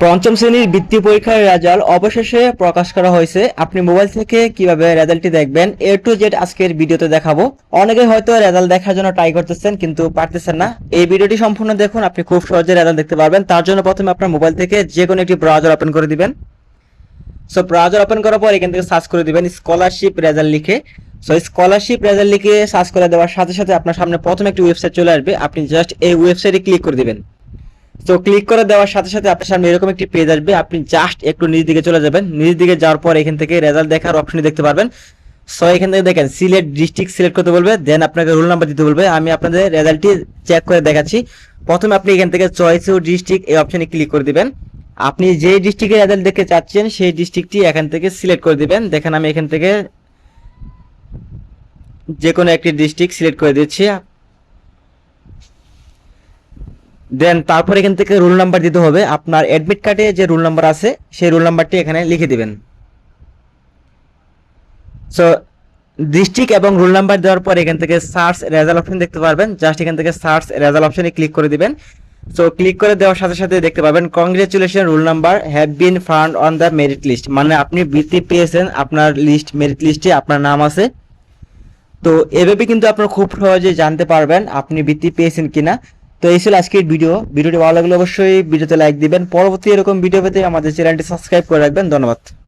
পঞ্চম শ্রেণীর বৃত্তি পরীক্ষার রেজাল্ট অবশেষে প্রকাশ করা হয়েছে। আপনি মোবাইল থেকে কিভাবে রেজাল্টটি দেখবেন এ টু জেড আজকের ভিডিওতে দেখাবো। অনেকে হয়তো রেজাল্ট দেখার জন্য ট্রাই করতেছেন কিন্তু পারতেছেন না। এই ভিডিওটি সম্পূর্ণ দেখুন, আপনি খুব সহজে রেজাল্ট দেখতে পারবেন। তার জন্য প্রথমে আপনার মোবাইল থেকে যে কোনো একটি ব্রাউজার ওপেন করে দিবেন। সো ব্রাউজার ওপেন করার পর এখান থেকে সার্চ করে দিবেন স্কলারশিপ রেজাল্ট লিখে। সো স্কলারশিপ রেজাল্ট লিখে সার্চ করে দেওয়ার সাথে সাথে আপনার সামনে প্রথম একটি ওয়েবসাইট চলে আসবে। আপনি জাস্ট এই ওয়েবসাইটে ক্লিক করে দিবেন। তো ক্লিক করে দেওয়ার সাথে সাথে আপনার সামনে এরকম একটি পেজ আসবে। আপনি জাস্ট একটু নিচের দিকে চলে যাবেন। নিচের দিকে যাওয়ার পর এখান থেকে রেজাল্ট দেখার অপশন দেখতে পারবেন। সো এখান থেকে দেখেন সিলেক্ট ডিস্ট্রিক্ট সিলেক্ট করতে বলবে, দেন আপনাকে রোল নাম্বার দিতে বলবে। আমি আপনাদের রেজাল্টটি চেক করে দেখাচ্ছি। প্রথমে আপনি এখান থেকে চয়েস ও ডিস্ট্রিক্ট এই অপশনে ক্লিক করে দিবেন। আপনি যে ডিস্ট্রিক্টের রেজাল্ট দেখতে চাচ্ছেন সেই ডিস্ট্রিক্টটি এখান থেকে সিলেক্ট করে দিবেন। দেখেন আমি এখান থেকে যে কোনো একটি ডিস্ট্রিক্ট সিলেক্ট করে দিচ্ছি। দেন তারপর এখান থেকে রোল নাম্বার দিতে হবে। আপনার অ্যাডমিট কার্ডে যে রোল নাম্বার আছে সেই রোল নাম্বারটি এখানে লিখে দিবেন। সো ডিস্ট্রিক্ট এবং রোল নাম্বার দেওয়ার পর এখান থেকে সার্চ রেজাল্ট অপশন দেখতে পারবেন। জাস্ট এখান থেকে সার্চ রেজাল্ট অপশনে ক্লিক করে দিবেন। সো ক্লিক করে দেওয়ার সাথে সাথে দেখতে পাবেন congratulation roll number have been found on the merit list, মানে আপনি বৃত্তি পেয়েছেন, আপনার লিস্ট মেরিট লিস্টে আপনার নাম আছে। তো এভাবে কিন্তু আপনারা খুব সহজে জানতে পারবেন আপনি বৃত্তি পেয়েছেন কিনা। তো এই ছিল আজকের ভিডিওটি ভালো লাগলে অবশ্যই ভিডিওতে লাইক দিবেন। পরবর্তী এরকম ভিডিও পেতে আমাদের চ্যানেলটি সাবস্ক্রাইব করে রাখবেন। ধন্যবাদ।